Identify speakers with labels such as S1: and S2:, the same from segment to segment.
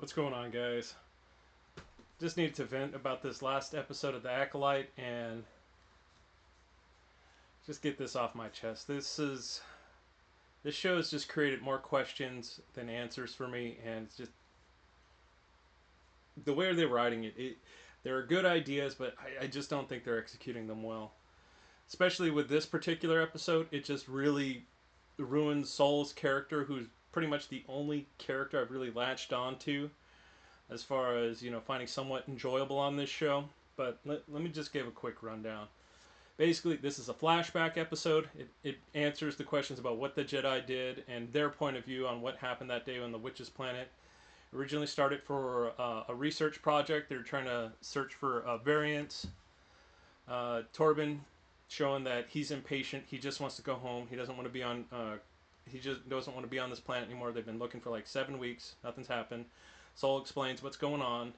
S1: What's going on, guys? Just needed to vent about this last episode of The Acolyte and just get this off my chest. This show has just created more questions than answers for me, and it's just the way they're writing it. There are good ideas, but I just don't think they're executing them well. Especially with this particular episode, it just really ruins Saul's character, who's pretty much the only character I've really latched onto as far as finding somewhat enjoyable on this show. But let me just give a quick rundown. Basically, this is a flashback episode. It answers the questions about what the Jedi did and their point of view on what happened that day on the Witch's Planet. Originally started for a research project. They're trying to search for variants. Torben showing that he's impatient. He just wants to go home. He doesn't want to be on. He just doesn't want to be on this planet anymore. They've been looking for like 7 weeks. Nothing's happened. Saul explains what's going on.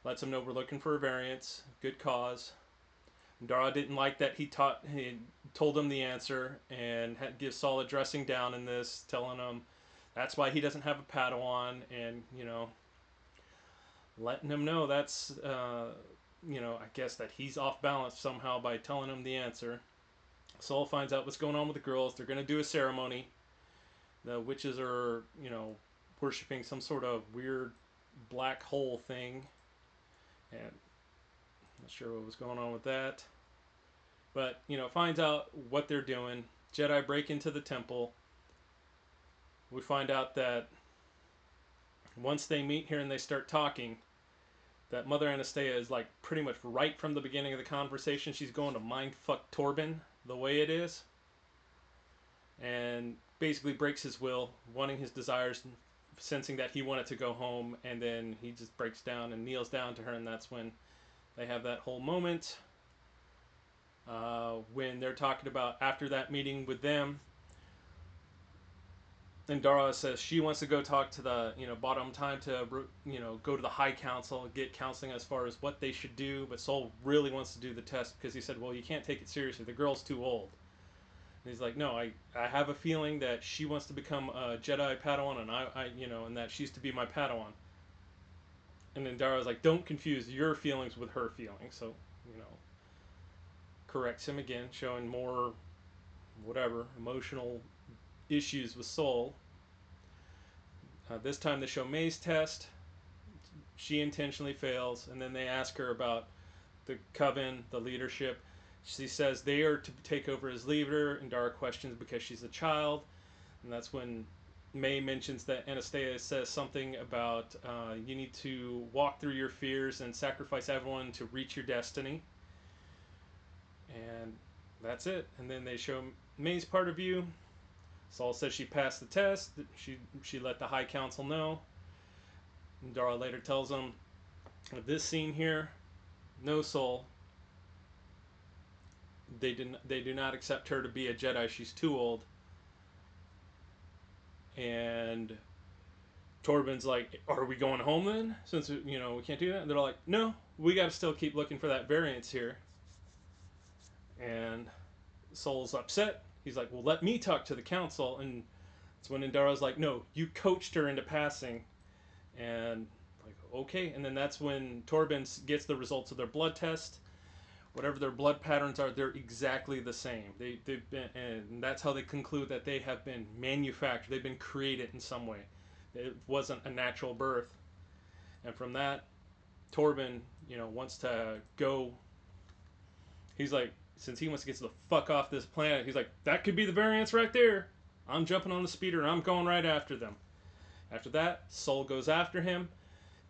S1: Lets him know we're looking for a variance. Good cause. Dara didn't like that he told him the answer and gives Saul a dressing down in this, telling him that's why he doesn't have a Padawan, and letting him know that's I guess that he's off balance somehow by telling him the answer. Saul finds out what's going on with the girls. They're going to do a ceremony. The witches are worshiping some sort of weird black hole thing, and I'm not sure what was going on with that. But finds out what they're doing. Jedi break into the temple. We find out that once they meet here and they start talking, that Mother Anastasia is like pretty much right from the beginning of the conversation. She's going to mindfuck Torben the way it is, and basically breaks his will, wanting his desires, sensing that he wanted to go home, and then he just breaks down and kneels down to her, and that's when they have that whole moment. When they're talking about after that meeting with them, and Dara says she wants to go talk to the bottom time to go to the High Council, get counseling as far as what they should do, but Saul really wants to do the test because he said, well, you can't take it seriously, the girl's too old. And he's like, no, I have a feeling that she wants to become a Jedi Padawan, and I and that she's to be my Padawan. And then Dara's like, don't confuse your feelings with her feelings. So corrects him again, showing more whatever emotional issues with Soul. This time they show May's test. She intentionally fails, and then they ask her about the coven, the leadership. She says they are to take over as leader, and Dara questions because she's a child. And that's when May mentions that Anastasia says something about you need to walk through your fears and sacrifice everyone to reach your destiny. And that's it. And then they show May's part of view. Saul says she passed the test. She let the High Council know. And Dara later tells them, this scene here, no Soul. They do not accept her to be a Jedi. She's too old. And Torben's like, are we going home then? Since we can't do that. And they're like, no, we got to still keep looking for that variance here. And Soul's upset. He's like, well, let me talk to the council. And it's when Indara's like, no, you coached her into passing. And like, okay. And then that's when Torben gets the results of their blood test. Whatever their blood patterns are, they're exactly the same. They've been, and that's how they conclude that they have been manufactured. They've been created in some way. It wasn't a natural birth. And from that, Torben, wants to go. He's like, since he wants to get the fuck off this planet, he's like, that could be the variance right there. I'm jumping on the speeder and I'm going right after them. After that, Soul goes after him,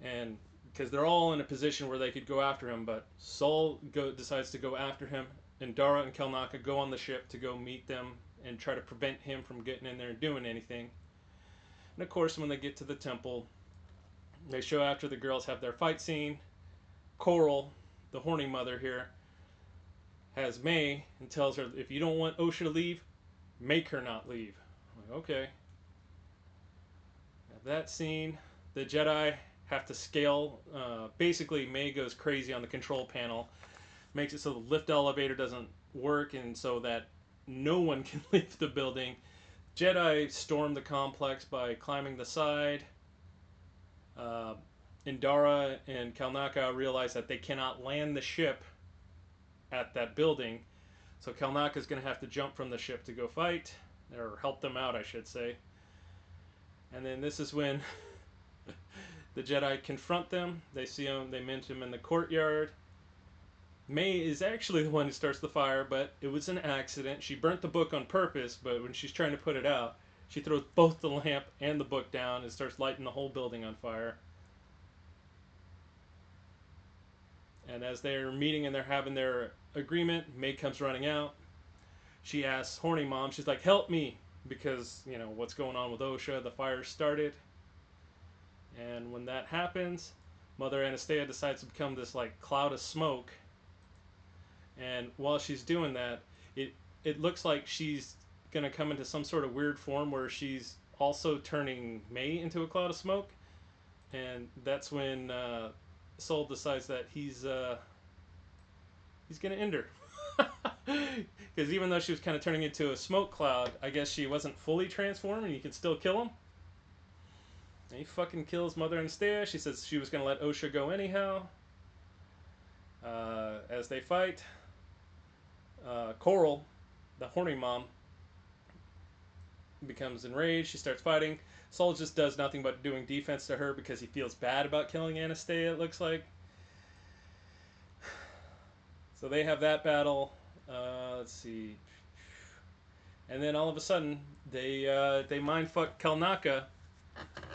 S1: and because they're all in a position where they could go after him, but Soul decides to go after him, and Dara and Kelnaka go on the ship to go meet them and try to prevent him from getting in there and doing anything. And of course, when they get to the temple, they show after the girls have their fight scene. Coral, the horny mother here, has May and tells her, if you don't want Osha to leave, make her not leave. I'm like, okay. At that scene, the Jedi have to scale. Basically, May goes crazy on the control panel, makes it so the lift elevator doesn't work, and so that no one can leave the building. Jedi storm the complex by climbing the side. Uh, Indara and Kalnaka realize that they cannot land the ship at that building, so Kalnaka is going to have to jump from the ship to go fight, or help them out, I should say. And then this is when the Jedi confront them. They see him, they mention him in the courtyard. May is actually the one who starts the fire, but it was an accident. She burnt the book on purpose, but when she's trying to put it out, she throws both the lamp and the book down and starts lighting the whole building on fire. And as they're meeting and they're having their agreement, May comes running out. She asks Horny Mom, she's like, help me, because, you know, what's going on with Osha, the fire started. And when that happens, Mother Anastasia decides to become this, like, cloud of smoke. And while she's doing that, it looks like she's going to come into some sort of weird form where she's also turning May into a cloud of smoke. And that's when Soul decides that he's going to end her. Because even though she was kind of turning into a smoke cloud, I guess she wasn't fully transformed and you can still kill him. And he fucking kills Mother Anastasia. She says she was going to let Osha go anyhow. As they fight, Coral, the horny mom, becomes enraged. She starts fighting. Saul just does nothing but doing defense to her because he feels bad about killing Anastasia, it looks like. So they have that battle. Let's see. And then all of a sudden, they mindfuck Kalnaka,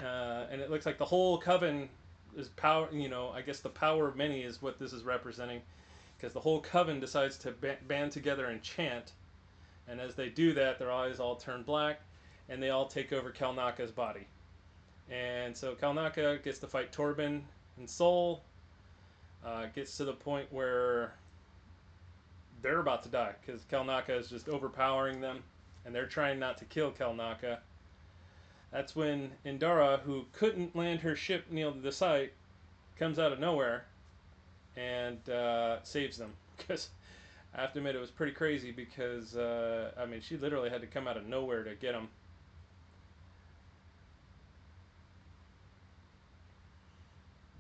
S1: and it looks like the whole coven is power. You know, I guess the power of many is what this is representing, because the whole coven decides to band together and chant, and as they do that, their eyes all turn black, and they all take over Kalnaka's body. And so Kalnaka gets to fight Torben and Soul. Gets to the point where they're about to die because Kalnaka is just overpowering them, and they're trying not to kill Kalnaka. That's when Indara, who couldn't land her ship near the site, comes out of nowhere and saves them. Because I have to admit, it was pretty crazy because, I mean, she literally had to come out of nowhere to get them.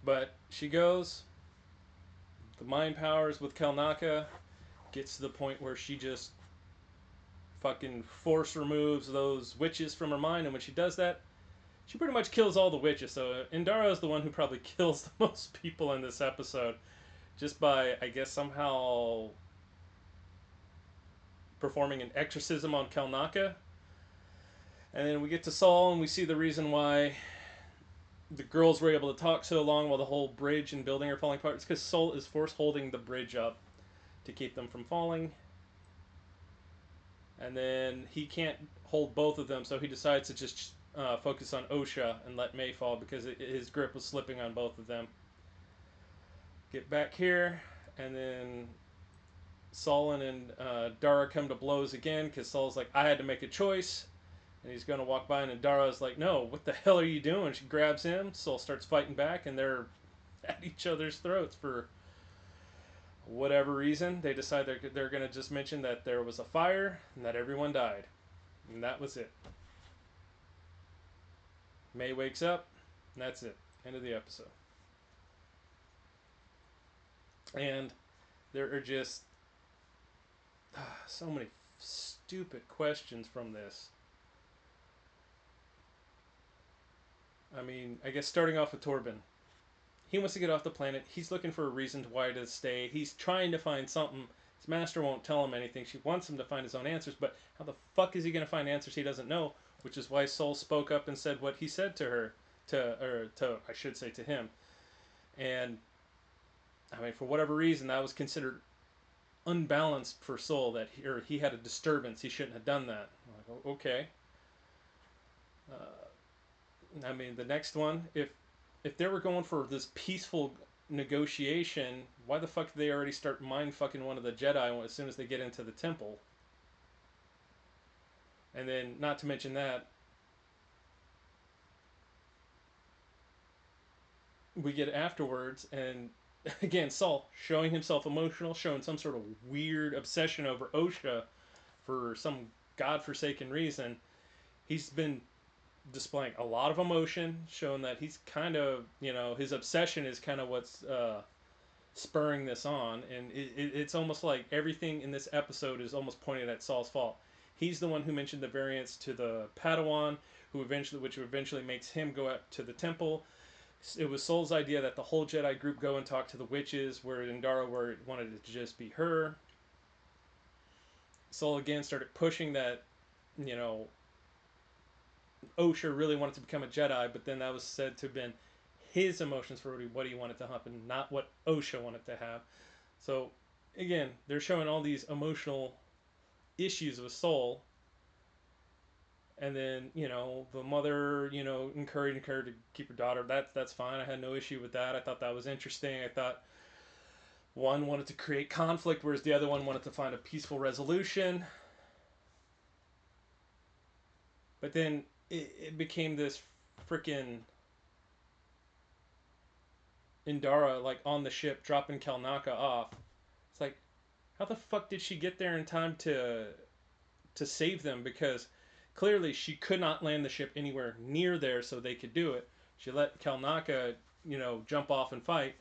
S1: But she goes, the mind powers with Kalnaka, gets to the point where she just fucking force removes those witches from her mind, and when she does that, she pretty much kills all the witches. So Indara is the one who probably kills the most people in this episode, just by, I guess, somehow performing an exorcism on Kalnaka. And then we get to Saul, and we see the reason why the girls were able to talk so long while the whole bridge and building are falling apart. It's because Saul is force holding the bridge up to keep them from falling. And then he can't hold both of them, so he decides to just focus on Osha and let May fall because his grip was slipping on both of them. Get back here, and then Solon and Dara come to blows again because Saul's like, I had to make a choice. And he's going to walk by, and Dara's like, no, what the hell are you doing? She grabs him. Saul starts fighting back, and they're at each other's throats for whatever reason. They decide they're going to just mention that there was a fire and that everyone died. And that was it. May wakes up, and that's it. End of the episode. And there are just so many stupid questions from this. I mean, I guess starting off with Torben. He wants to get off the planet. He's looking for a reason to why to stay. He's trying to find something. His master won't tell him anything. She wants him to find his own answers, but how the fuck is he going to find answers he doesn't know? Which is why Soul spoke up and said what he said to her, I should say to him. And I mean, for whatever reason, that was considered unbalanced for Soul. That he had a disturbance. He shouldn't have done that. I'm like, okay. I mean, the next one, if they were going for this peaceful negotiation, why the fuck did they already start mind fucking one of the Jedi as soon as they get into the temple? And then, not to mention that, we get afterwards, and again, Saul showing himself emotional, showing some sort of weird obsession over Osha for some godforsaken reason. He's been displaying a lot of emotion, showing that he's kind of, you know, his obsession is kind of what's spurring this on, and it's almost like everything in this episode is almost pointed at Saul's fault. He's the one who mentioned the variance to the Padawan, which eventually makes him go up to the temple. It was Saul's idea that the whole Jedi group go and talk to the witches, where Indara wanted it to just be her. Saul again started pushing that, you know, Osher really wanted to become a Jedi, but then that was said to have been his emotions for what he wanted to happen, not what Osha wanted to have. So again, they're showing all these emotional issues with Soul, and then you know the mother, you know, encouraging her to keep her daughter. That's fine. I had no issue with that. I thought that was interesting. I thought one wanted to create conflict, whereas the other one wanted to find a peaceful resolution. But then it became this freaking Indara like on the ship dropping Kalnaka off. It's like, how the fuck did she get there in time to save them? Because clearly she could not land the ship anywhere near there so they could do it. She let Kalnaka, you know, jump off and fight.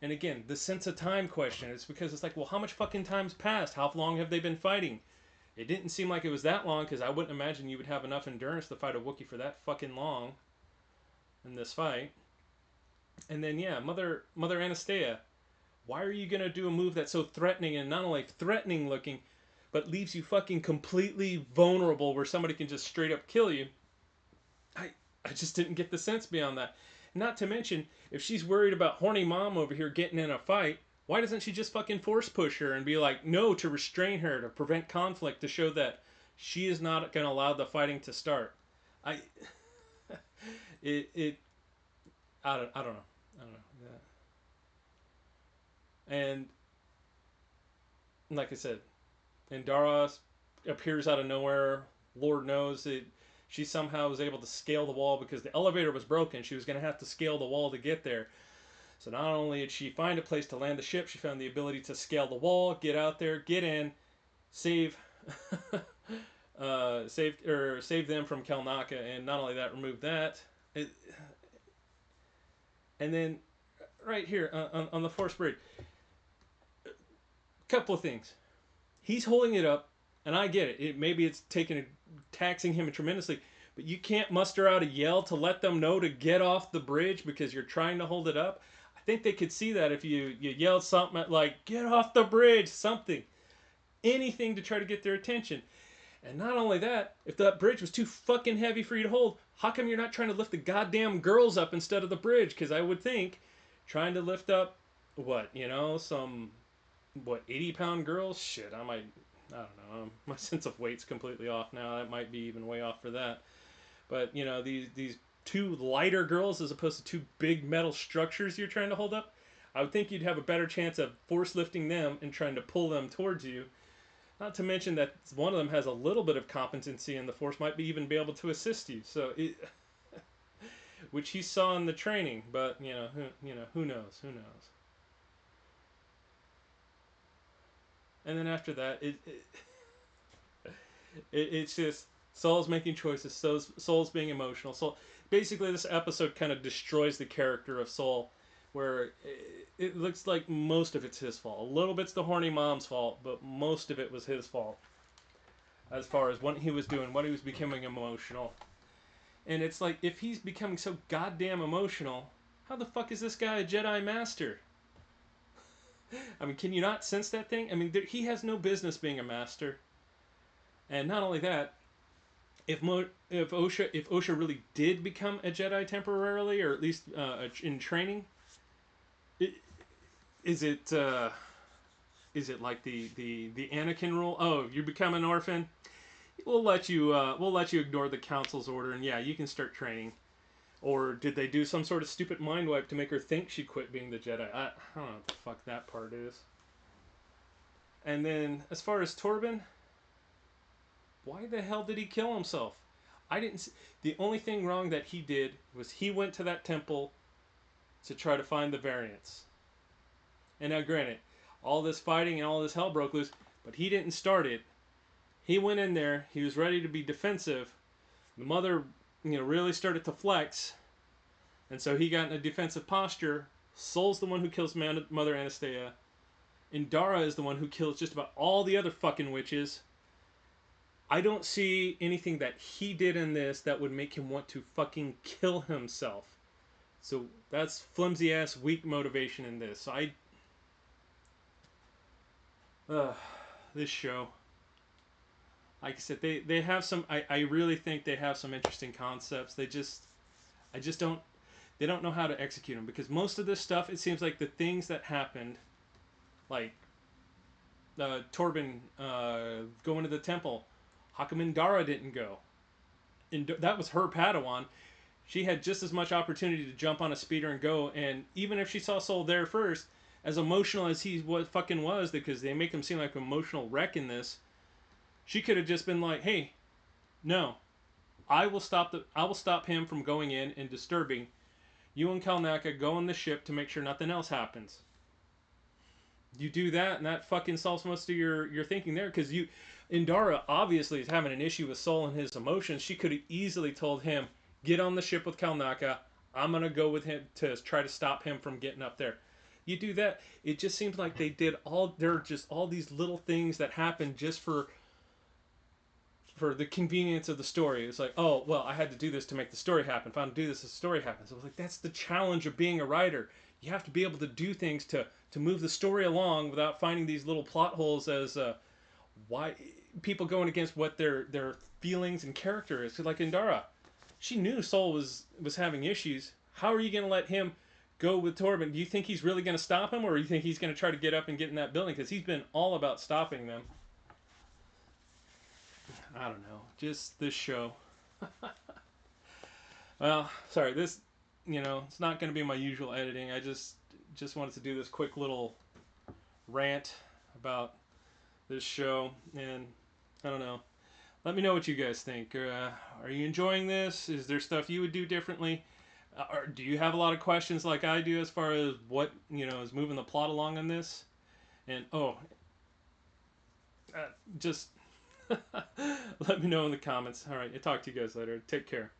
S1: And again, the sense of time question. It's because it's like, well, how much fucking time's passed? How long have they been fighting? It didn't seem like it was that long, because I wouldn't imagine you would have enough endurance to fight a Wookiee for that fucking long in this fight. And then yeah, Mother Anastasia, why are you gonna do a move that's so threatening, and not only threatening looking, but leaves you fucking completely vulnerable where somebody can just straight up kill you? I I just didn't get the sense beyond that. Not to mention, if she's worried about horny mom over here getting in a fight, why doesn't she just fucking force push her and be like, no, to restrain her, to prevent conflict, to show that she is not going to allow the fighting to start? I, it, I don't know. I don't know. And like I said, Indara appears out of nowhere. Lord knows it. She somehow was able to scale the wall because the elevator was broken. She was going to have to scale the wall to get there. So not only did she find a place to land the ship, she found the ability to scale the wall, get out there, get in, save, save them from Kelnaka, and not only that, remove that. It, and then right here on the Force Bridge, a couple of things. He's holding it up, and I get it. Maybe it's taxing him tremendously, but you can't muster out a yell to let them know to get off the bridge because you're trying to hold it up. I think they could see that if you yelled something like "get off the bridge," something, anything to try to get their attention. And not only that, if that bridge was too fucking heavy for you to hold, how come you're not trying to lift the goddamn girls up instead of the bridge? Because I would think trying to lift up what, you know, some what, 80-pound girls? Shit, I don't know. My sense of weight's completely off now. That might be even way off for that. But you know, these two lighter girls as opposed to two big metal structures you're trying to hold up. I would think you'd have a better chance of force lifting them and trying to pull them towards you. Not to mention that one of them has a little bit of competency in the force, might be even be able to assist you. So which he saw in the training, but who knows? Who knows? And then after that, it's just Saul's making choices. Saul's being emotional. So basically, this episode kind of destroys the character of Saul, where it looks like most of it's his fault. A little bit's the horny mom's fault, but most of it was his fault. As far as what he was doing, what he was becoming emotional. And it's like, if he's becoming so goddamn emotional, how the fuck is this guy a Jedi Master? I mean, can you not sense that thing? I mean, he has no business being a master. And not only that, if Osha really did become a Jedi temporarily, or at least in training, it, is it like the Anakin rule? Oh, you become an orphan, we'll let you ignore the council's order, and yeah, you can start training. Or did they do some sort of stupid mind wipe to make her think she quit being the Jedi? I don't know what the fuck that part is. And then as far as Torben, why the hell did he kill himself? I didn't see, the only thing wrong that he did was he went to that temple to try to find the variants. And now granted, all this fighting and all this hell broke loose, but he didn't start it. He went in there, he was ready to be defensive. The mother, really started to flex, and so he got in a defensive posture. Sol's the one who kills Mother Anastasia. Indara is the one who kills just about all the other fucking witches. I don't see anything that he did in this that would make him want to fucking kill himself. So that's flimsy ass weak motivation in this. So uh, this show, like I said, they have some. I really think they have some interesting concepts. I just don't. They don't know how to execute them, because most of this stuff, it seems like the things that happened, like Torben going to the temple. How come Indara didn't go? And that was her Padawan. She had just as much opportunity to jump on a speeder and go. And even if she saw Sol there first, as emotional as he fucking was, because they make him seem like an emotional wreck in this, she could have just been like, "Hey, no, I will stop him from going in and disturbing. You and Kalnaka go on the ship to make sure nothing else happens." You do that, and that fucking solves most of your thinking there, because Indara obviously is having an issue with Sol and his emotions. She could have easily told him, "Get on the ship with Kalnaka. I'm gonna go with him to try to stop him from getting up there." You do that, it just seems like there are just all these little things that happen just for the convenience of the story. It's like, oh, well, I had to do this to make the story happen. If I don't do this, the story happens. I was like, that's the challenge of being a writer. You have to be able to do things to move the story along without finding these little plot holes as why people going against what their feelings and character is. Like Indara, she knew Sol was having issues. How are you going to let him go with Torben? Do you think he's really going to stop him, or do you think he's going to try to get up and get in that building? Because he's been all about stopping them. I don't know. Just this show. Well, sorry. This, it's not going to be my usual editing. I just wanted to do this quick little rant about this show, and I don't know. Let me know what you guys think. Are you enjoying this? Is there stuff you would do differently? Or do you have a lot of questions like I do as far as what is moving the plot along on this? And just let me know in the comments. All right, I'll talk to you guys later. Take care.